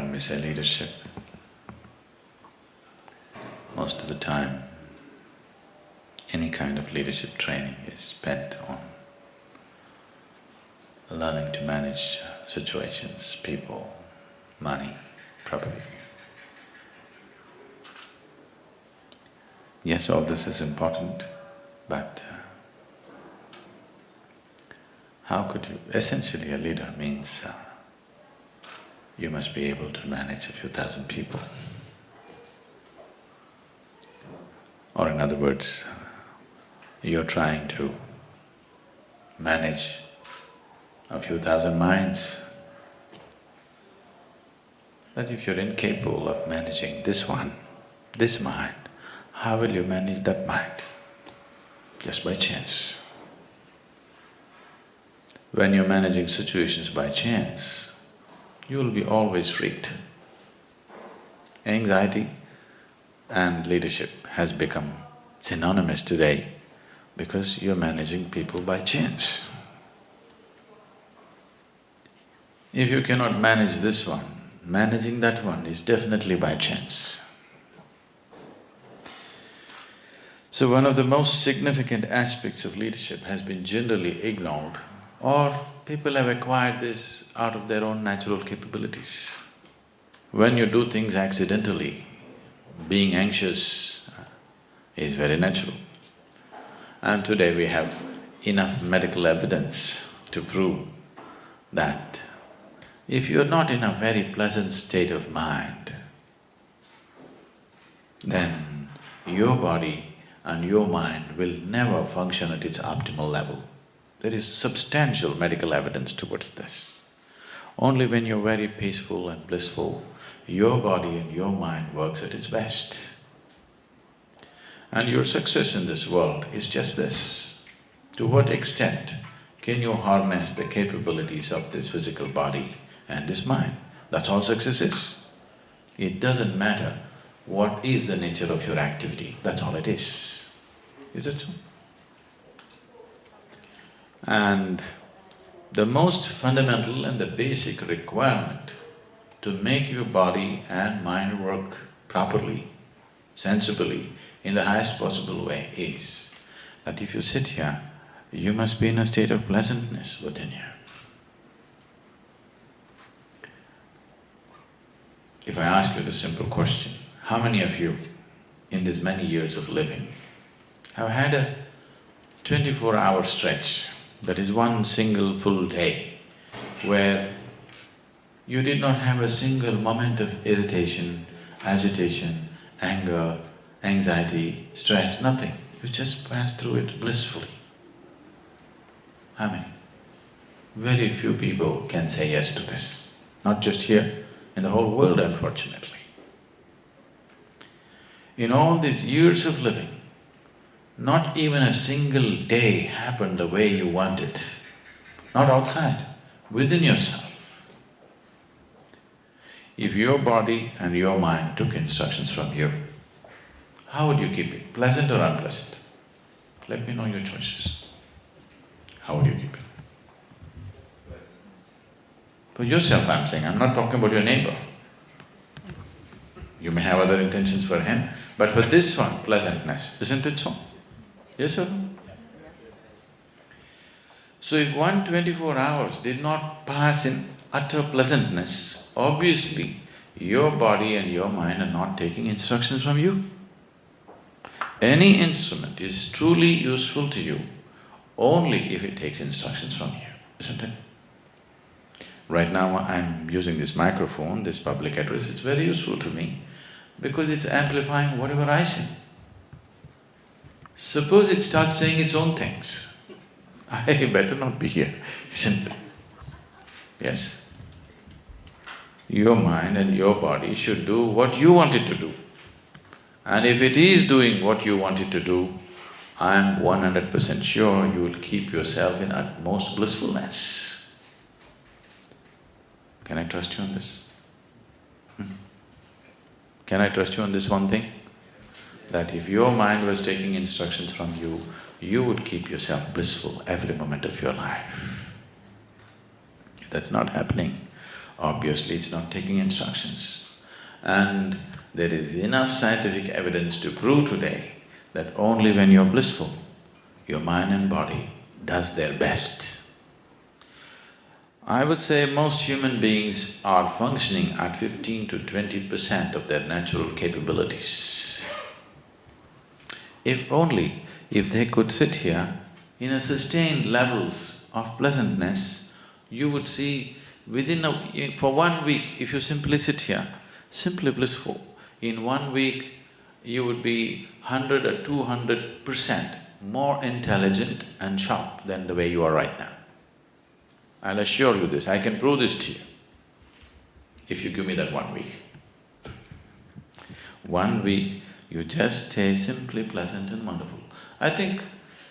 when we say leadership, most of the time, any kind of leadership training is spent on learning to manage situations, people, money, property. Yes, all this is important, but how could you… Essentially, a leader means you must be able to manage a few thousand people. Or in other words, you're trying to manage a few thousand minds. But if you're incapable of managing this one, this mind, how will you manage that mind? Just by chance. When you're managing situations by chance, you'll be always freaked. Anxiety and leadership has become synonymous today because you're managing people by chance. If you cannot manage this one, managing that one is definitely by chance. So one of the most significant aspects of leadership has been generally ignored, or people have acquired this out of their own natural capabilities. When you do things accidentally, being anxious is very natural. And today we have enough medical evidence to prove that if you're not in a very pleasant state of mind, then your body and your mind will never function at its optimal level. There is substantial medical evidence towards this. Only when you're very peaceful and blissful, your body and your mind works at its best. And your success in this world is just this. To what extent can you harness the capabilities of this physical body and this mind? That's all success is. It doesn't matter what is the nature of your activity, that's all it is. Is it so? And the most fundamental and the basic requirement to make your body and mind work properly, sensibly, in the highest possible way is that if you sit here, you must be in a state of pleasantness within you. If I ask you this simple question, how many of you in these many years of living have had a 24-hour stretch, that is one single full day, where you did not have a single moment of irritation, agitation, anger, anxiety, stress, nothing. You just passed through it blissfully. How many? Very few people can say yes to this. Not just here, in the whole world, unfortunately. In all these years of living, not even a single day happened the way you want it. Not outside, within yourself. If your body and your mind took instructions from you, how would you keep it? Pleasant or unpleasant? Let me know your choices. How would you keep it? For yourself I'm saying, I'm not talking about your neighbor. You may have other intentions for him, but for this one, pleasantness, isn't it so? Yes or no? So if 124 hours did not pass in utter pleasantness, obviously your body and your mind are not taking instructions from you. Any instrument is truly useful to you only if it takes instructions from you, isn't it? Right now I'm using this microphone, this public address, it's very useful to me because it's amplifying whatever I say. Suppose it starts saying its own things, I better not be here, isn't it? Yes? Your mind and your body should do what you want it to do. And if it is doing what you want it to do, I'm 100% sure you will keep yourself in utmost blissfulness. Can I trust you on this? Can I trust you on this one thing? That if your mind was taking instructions from you, you would keep yourself blissful every moment of your life. If that's not happening, Obviously, it's not taking instructions. And there is enough scientific evidence to prove today that only when you're blissful, your mind and body does their best. I would say most human beings are functioning at 15 to 20% of their natural capabilities. If they could sit here in a sustained levels of pleasantness, you would see for 1 week, if you simply sit here, simply blissful, in 1 week you would be 100 or 200% more intelligent and sharp than the way you are right now. I'll assure you this, I can prove this to you, if you give me that 1 week. 1 week, you just stay simply pleasant and wonderful. I think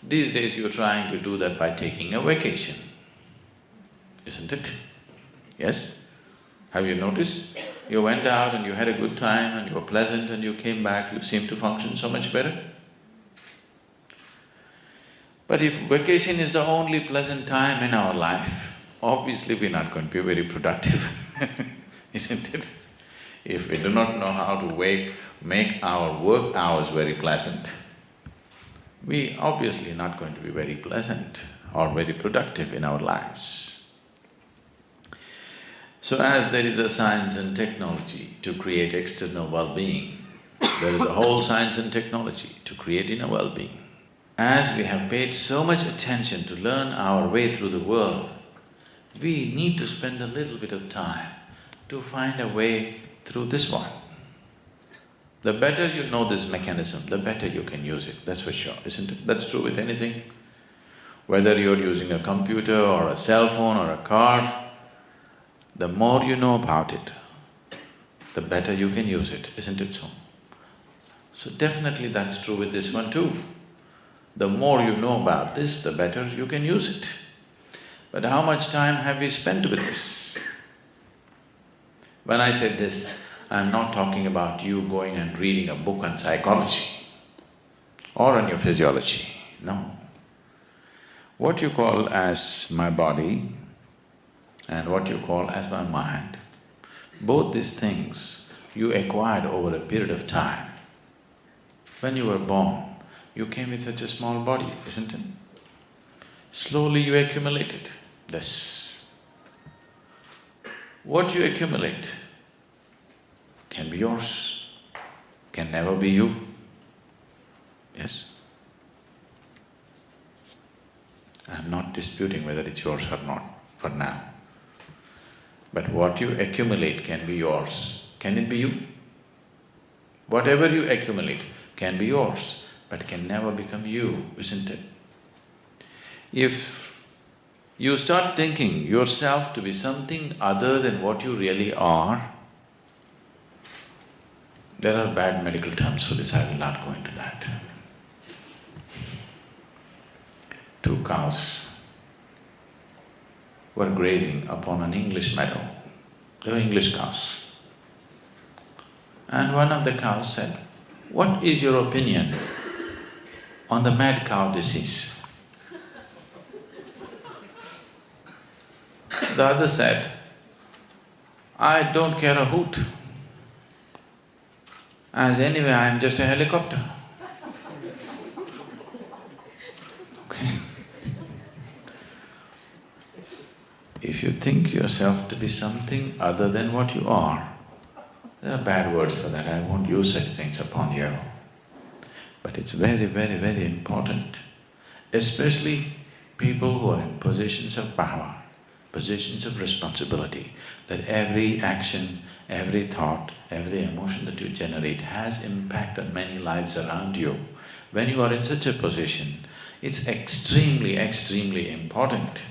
these days you're trying to do that by taking a vacation, isn't it? Yes? Have you noticed? You went out and you had a good time and you were pleasant and you came back, you seem to function so much better. But if vacation is the only pleasant time in our life, obviously we're not going to be very productive, isn't it? If we do not know how to make our work hours very pleasant, we obviously not going to be very pleasant or very productive in our lives. So as there is a science and technology to create external well-being, there is a whole science and technology to create inner well-being. As we have paid so much attention to learn our way through the world, we need to spend a little bit of time to find a way through this one. The better you know this mechanism, the better you can use it, that's for sure, isn't it? That's true with anything. Whether you're using a computer or a cell phone or a car, the more you know about it, the better you can use it, isn't it so? So definitely that's true with this one too. The more you know about this, the better you can use it. But how much time have we spent with this? When I say this, I'm not talking about you going and reading a book on psychology or on your physiology, no. What you call as my body and what you call as my mind, both these things you acquired over a period of time. When you were born, you came with such a small body, isn't it? Slowly you accumulated this. What you accumulate can be yours, can never be you. Yes? I'm not disputing whether it's yours or not for now. But what you accumulate can be yours. Can it be you? Whatever you accumulate can be yours, but can never become you, isn't it? If you start thinking yourself to be something other than what you really are, there are bad medical terms for this, I will not go into that. 2 cows were grazing upon an English meadow. They were English cows. And one of the cows said, "What is your opinion on the mad cow disease?" The other said, "I don't care a hoot, as anyway I'm just a helicopter." Okay? If you think yourself to be something other than what you are, there are bad words for that, I won't use such things upon you. But it's very, very, very important, especially people who are in positions of power, positions of responsibility, that every action, every thought, every emotion that you generate has impact on many lives around you. When you are in such a position, it's extremely, extremely important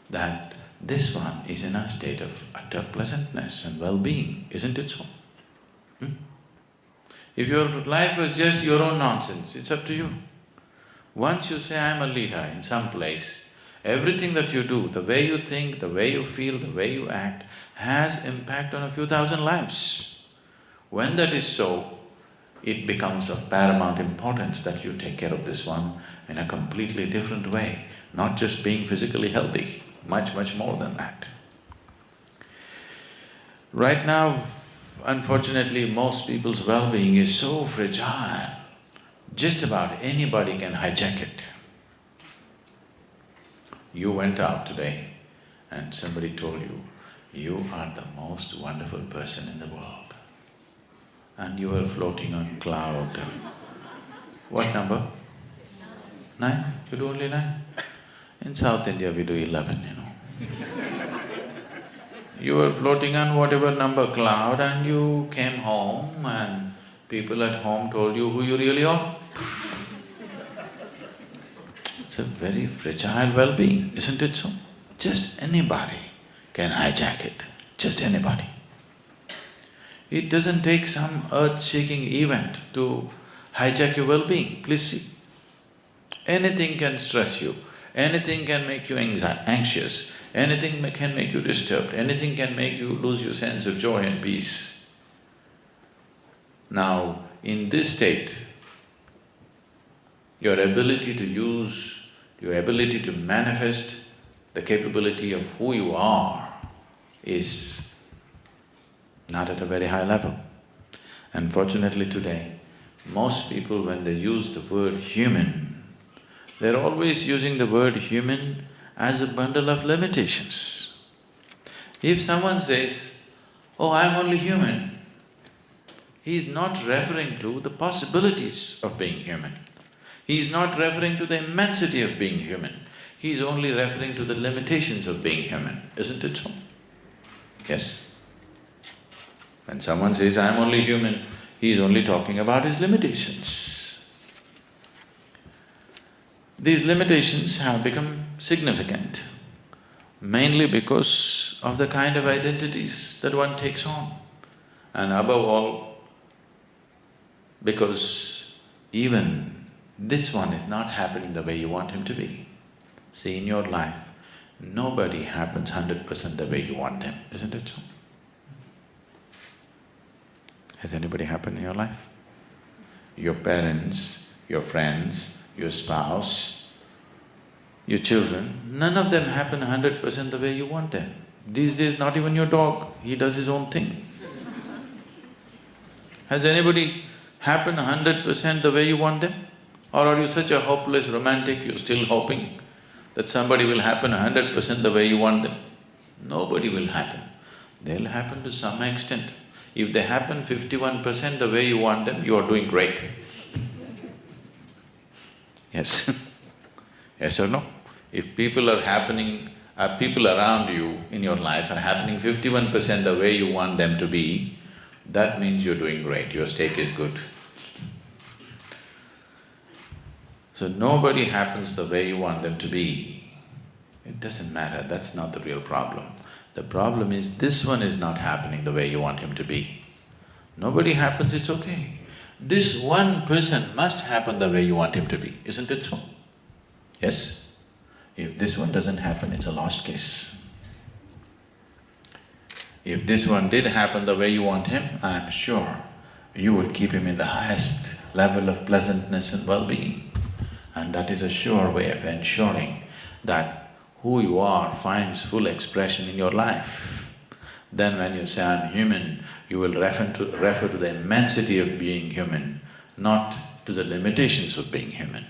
that this one is in a state of utter pleasantness and well-being, isn't it so? If your life was just your own nonsense, it's up to you. Once you say, I'm a leader in some place, everything that you do, the way you think, the way you feel, the way you act, has impact on a few thousand lives. When that is so, it becomes of paramount importance that you take care of this one in a completely different way, not just being physically healthy, much, much more than that. Right now, unfortunately, most people's well-being is so fragile, just about anybody can hijack it. You went out today and somebody told you, you are the most wonderful person in the world. And you were floating on cloud. What number? 9? You do only 9? In South India we do 11, you know. You were floating on whatever number cloud and you came home and people at home told you who you really are. It's a very fragile well-being, isn't it so? Just anybody can hijack it, just anybody. It doesn't take some earth-shaking event to hijack your well-being, please see. Anything can stress you, anything can make you anxious, anything can make you disturbed, anything can make you lose your sense of joy and peace. Now, in this state, your ability to use, your ability to manifest the capability of who you are is not at a very high level. Unfortunately today, most people when they use the word human, they're always using the word human as a bundle of limitations. If someone says, oh, I'm only human, he's not referring to the possibilities of being human. He's not referring to the immensity of being human. He's only referring to the limitations of being human, isn't it so? Yes. When someone says, I'm only human, he is only talking about his limitations. These limitations have become significant, mainly because of the kind of identities that one takes on, and above all, because even this one is not happening the way you want him to be. See, in your life, nobody happens 100% the way you want them, isn't it so? Has anybody happened in your life? Your parents, your friends, your spouse, your children, none of them happen 100% the way you want them. These days, not even your dog, he does his own thing. Has anybody happened 100% the way you want them? Or are you such a hopeless romantic, you're still hoping that somebody will happen 100% the way you want them? Nobody will happen. They'll happen to some extent. If they happen 51% the way you want them, you are doing great. Yes. Yes or no? If people are happening… people around you in your life are happening 51% the way you want them to be, that means you're doing great, your stake is good. So nobody happens the way you want them to be. It doesn't matter, that's not the real problem. The problem is this one is not happening the way you want him to be. Nobody happens, it's okay. This one person must happen the way you want him to be, isn't it so? Yes? If this one doesn't happen, it's a lost case. If this one did happen the way you want him, I'm sure you would keep him in the highest level of pleasantness and well-being. And that is a sure way of ensuring that who you are finds full expression in your life. Then when you say, I'm human, you will refer to the immensity of being human, not to the limitations of being human.